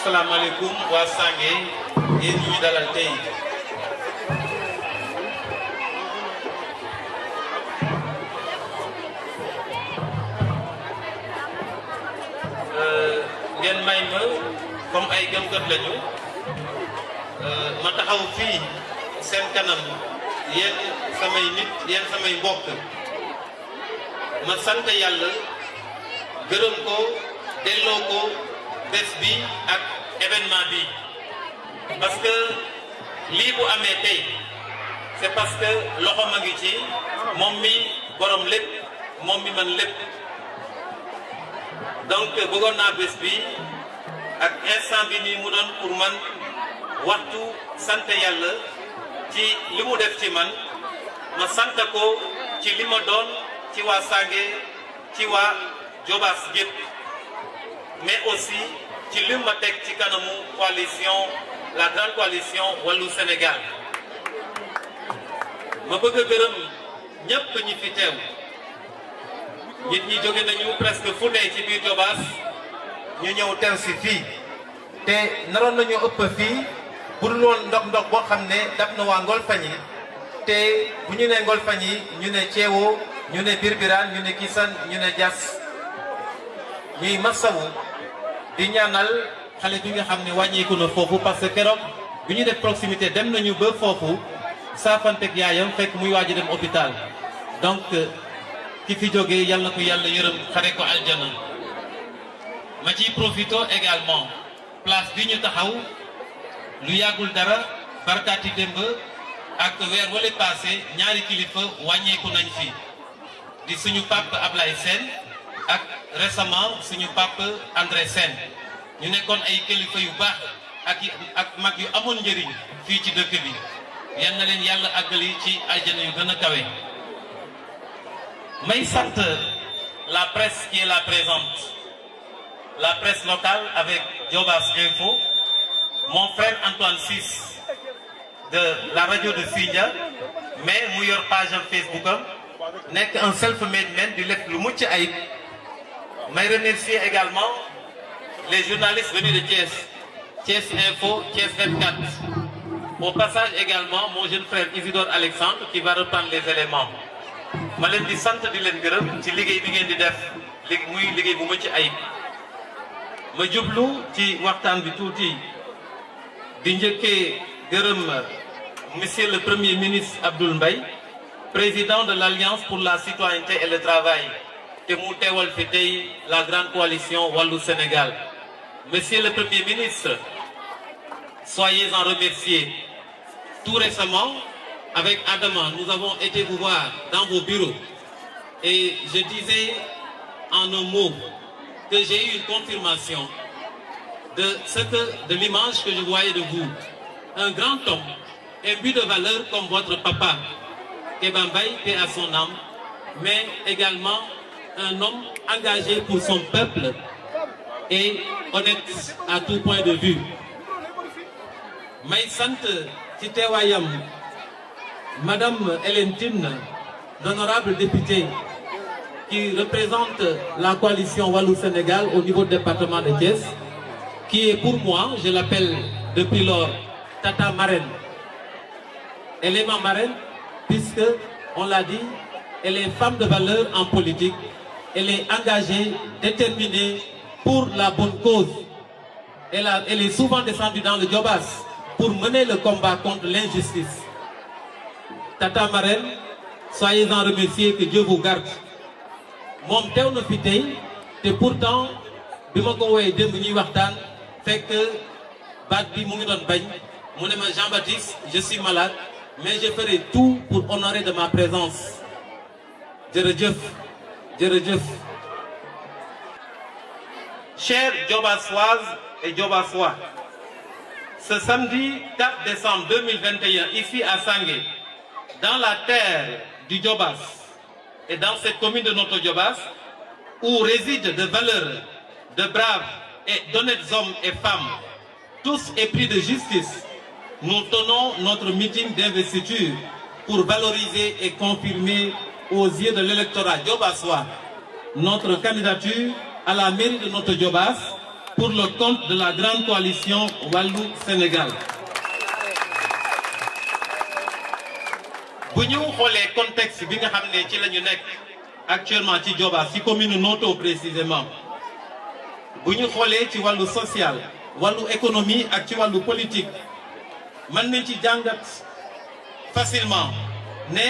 asalaamaaleykum waa Sange yéen ñi ñu dalal tey ngeen may ma comme ay gëm-gëm lañu ma taxaw fii seen kanam yéen samay nit yéen samay mbokk ma sant yàlla gërëm ko delloo ko bés bi ak événement bi parce que lii bu amee tey c'est parce que loxo ma ngi ci moom mi borom lépp moom mi man lépp donc bëggoon naa bés bi ak instant bi nii mu doon pour man waxtu sant yàlla ci li mu def ci man ma sant ko ci li ma doon ci waa Sange ci waa Diobass gépp mais aussi ci li ma teg ci kanamu coalition la grande coalition Wallu Sénégal ma bëgg a gërëm ñépp ñi fi teew nit ñi jóge nañu presque fu ne ci biir Diobass ñu ñëw teew si fii te naroon nañu ëpp fii bu dul woon ndox boo xam ne daf na waa Ngolfagni te bu ñu ne Ngolfagni ñu ne Ceewo ñu ne Birbiraan ñu ne Kisan ñu ne Diass ñuy masawu di ñaanal xale bi nga xam ne wàññeeku na foofu parce que keroog bi ñu def proximité dem nañu ba foofu saafanteeg yaayam fekk muy waaj a dem hôpital donc ki fi jógee yàlla na ko yàlla yërëm xare ko aljana ma ciy profito également place bi ñu taxaw lu yàggul dara barkaati démb ak weer wala passé ñaari kilifa wàññeeku nañ fi di suñu pape Ablaye Sène ak récemment suñu pape André Sène ñu nekkoon ay kilifa yu baax ak mag yu amoon njëriñ fii ci dëkk bi yal na leen yàlla àggali ci aljana yu gën a kawe. may sant la presse qui est là présente, la presse locale avec Diobass Info, mon frère Antoine Ciss de la radio de Sindia, mais mu yor page am Facebook am nekk un self-made man di lekk lu mucc ayib. may remercier également les journalistes venus de Thiès, Thiès Info, Thiès 24. Au passage également mon jeune frère Isidore Alexandre qui va reprendre les éléments. ma leen di sant di leen gërëm ci liggéey bi ngeen di def muy liggéey bu mucc ayib. ma jublu ci waxtaan bi tuuti di njëkkee gërëm monsieur le premier ministre Abdoul Mbaye, président de l'Alliance pour la citoyenneté et le travail te mu teewal fi tey la grande coalition Wallu Sénégal. Monsieur le premier ministre, soyez en remercié. Tout récemment, avec Adama, nous avons été vous voir dans vos bureaux et je disais en un mot que j'ai eu une confirmation de l'image que je voyais de vous. Un grand homme, imbu de valeur comme votre papa, Kéba Mbaye, paix à son âme, mais également un homme engagé pour son peuple et honnête à tout point de vue. May sant ci teewaayam Madame Hélène Tine, l'honorable députée qui représente la coalition Wallu Sénégal au niveau du département de Thiès, qui est pour moi, je l'appelle depuis lors, Tata Marraine. Elle est ma marraine puisque, on l'a dit, elle est femme de valeur en politique, elle est engagée, déterminée pour la bonne cause. Elle est souvent descendue dans le Diobass pour mener le combat contre l'injustice. Tata Marraine, soyez en remerciés, que Dieu vous garde. Moom teew na fi tey te pourtant bi ma ko woowee démb ñuy waxtaan fekk baat bi mu ngi doon bañ mu ne ma Jean-Baptiste, je suis malade mais je ferai tout pour honorer de ma présence. Jërëjëf jërëjëf. Chers Diobassoises et Diobassois, ce samedi 4 décembre 2021 ici à Sange, dans la terre du Diobass et dans cette commune de notre Diobass, où résident de valeurs, de braves et d'honnêtes hommes et femmes, tous épris de justice, nous tenons notre meeting d'investiture pour valoriser et confirmer aux yeux de l'électorat diobassois notre candidature à la mairie de notre Diobass pour le compte de la grande coalition Wallu Sénégal. Bu ñu xoolee contexte bi nga xam ne ci la ñu nekk actuellement ci Diobass ci commune Noto précisément bu ñu xoolee ci wàllu social wàllu économie ak ci wàllu politique mën nañ ci jàngat facilement ne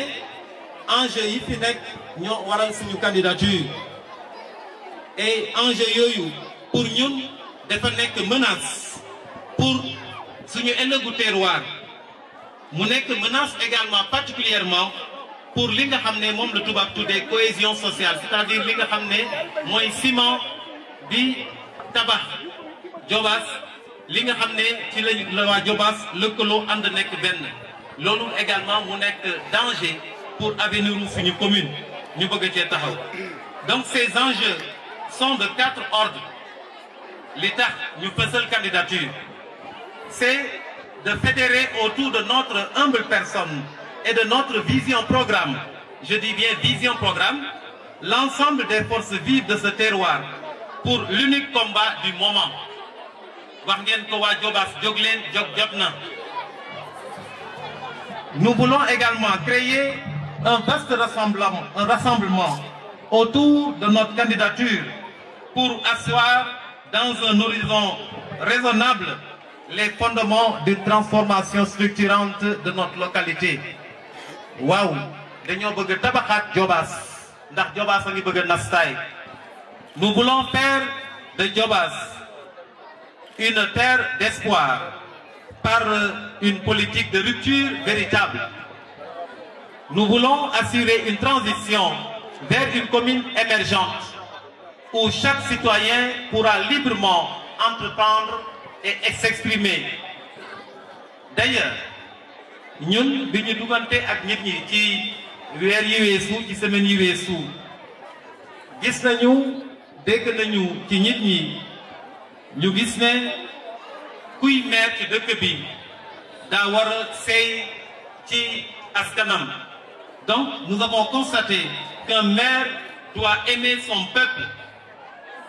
enjeu yi fi nekk ñoo waral suñu candidature et enjeu yooyu pour ñun dafa nekk menace pour suñu ëllëgu terroir mu nekk menace également particulièrement pour li nga xam ne moom la tubaab tuddee cohésion sociale c'est-à-dire li nga xam ne mooy ciment bi tabax Diobass li nga xam ne ci la waa Diobass lëkkaloo ànd nekk benn loolu également mu nekk danger pour avenir suñu commune ñu bëgg cee taxaw donc ces enjeux sont de 4 ordres li tax ñu fësal candidature c'est de fédérer autour de notre humble personne et de notre vision programme, je dis bien vision programme, l'ensemble des forces vives de ce terroir pour l'unique combat du moment. Wax ngeen ko waa Diobass jóg leen jóg jot na. Nous voulons également créer un vaste rassemblement autour de notre candidature pour asseoir dans un horizon raisonnable les fondements de transformation structurante de notre localité. waaw dañoo bëgg tabaxaat Diobass ndax Diobass a ngi bëgg nastaay. Nous voulons faire de Diobass une terre d'espoir par une politique de rupture véritable. Nous voulons assurer une transition vers une commune émergente où chaque citoyen pourra librement entreprendre et s'exprimer. D'ailleurs ñun bi ñu duggante ak nit ñi ci weer yi weesu ci semaine yi weesu gis nañu dégg nañu ci nit ñi ñu gis ne kuy maire ci dëkk bi daa war a seey ci askanam. Donc nous avons constaté qu'un maire doit aimer son peuple,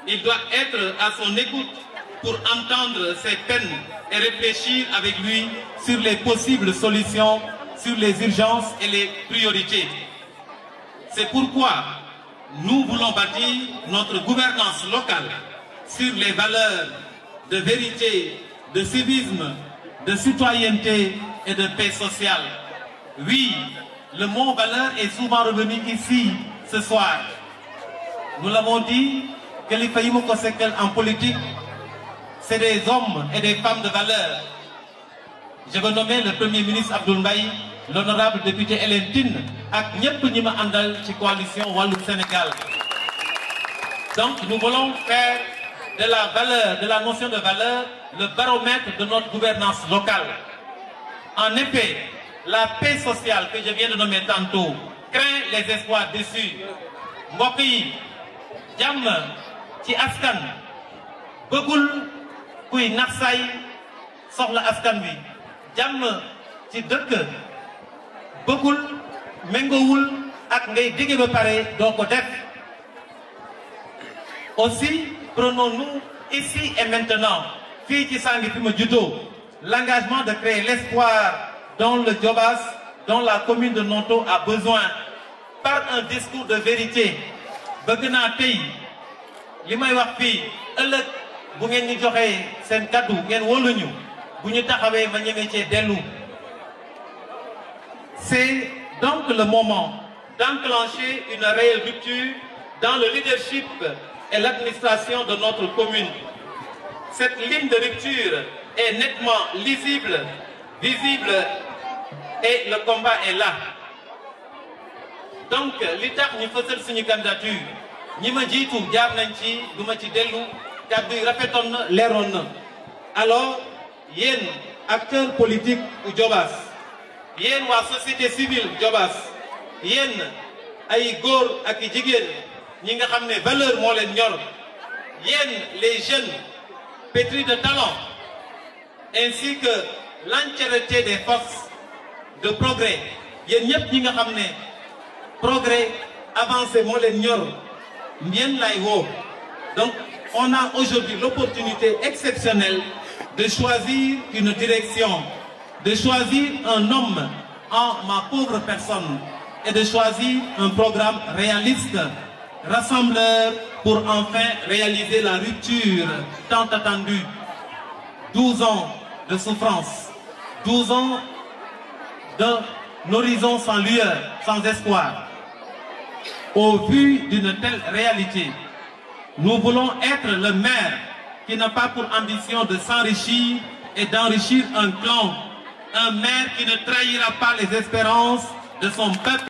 il doit être à son écoute pour entendre ses peines et réfléchir avec lui sur les possibles solutions, sur les urgences et les priorités. C'est pourquoi nous voulons bâtir notre gouvernance locale sur les valeurs de vérité, de civisme, de citoyenneté et de paix sociale. Oui, le mot valeur est souvent revenu ici ce soir. Nous l'avons dit, que les pays en politique, c'est des hommes et des femmes de valeur. Je veux nommer le Premier ministre Abdoul Mbaye, l'honorable député Hélène Tine, ak ñëpp ñi ma àndal ci coalition Wallu Sénégal. Donc nous voulons faire de la valeur, de la notion de valeur, le baromètre de notre gouvernance locale. En effet, la paix sociale que je viens de nommer tantôt craint les espoirs déçus. Mbokk yi, jàmm ci askan bëggul kuy naxsaay soxla askan wi. Jàmm ci dëkk bëggul méngoowul ak ngay digge ba pare doo ko def. Aussi prenons-nous ici et maintenant fii ci Sangi fi ma juddoo l'engagement de créer l'espoir dont le Diobass, dont la commune de Noto a besoin par un discours de vérité. Bëgg naa tey li may wax fii ëllëg bu ngeen ñu joxee seen kaddu ngeen wóoluñu bu ñu taxawee ma ñeme cee dellu. C'est donc le moment d'enclencher une réelle rupture dans le leadership et l'administration de notre commune. Cette ligne de rupture est nettement lisible, visible et le combat est là. Donc li tax ñu fësal suñu candidature ñi ma jiitu jaar nañ ci du ma ci dellu kàddu yi rafetoon na leeroon na. Alors yéen acteurs politiques u Diobass, yéen waa société civile Diobass, yéen ay góor ak i jigéen ñi nga xam ne valeur moo leen ñor, yéen les jeunes pétris de talent ainsi que l'entièreté des forces de progrès, yéen ñëpp ñi nga xam ne progrès avancé moo leen ñor ngeen lay woo. Donc on a aujourd'hui l'opportunité exceptionnelle de choisir une direction, de choisir un homme en ma pauvre personne et de choisir un programme réaliste, rassembleur pour enfin réaliser la rupture tant attendue. 12 ans de souffrance, 12 ans d'un horizon sans lueur, sans espoir. Au vu d'une telle réalité, nous voulons être le maire qui n'a pas pour ambition de s'enrichir et d'enrichir un clan, un maire qui ne trahira pas les espérances de son peuple.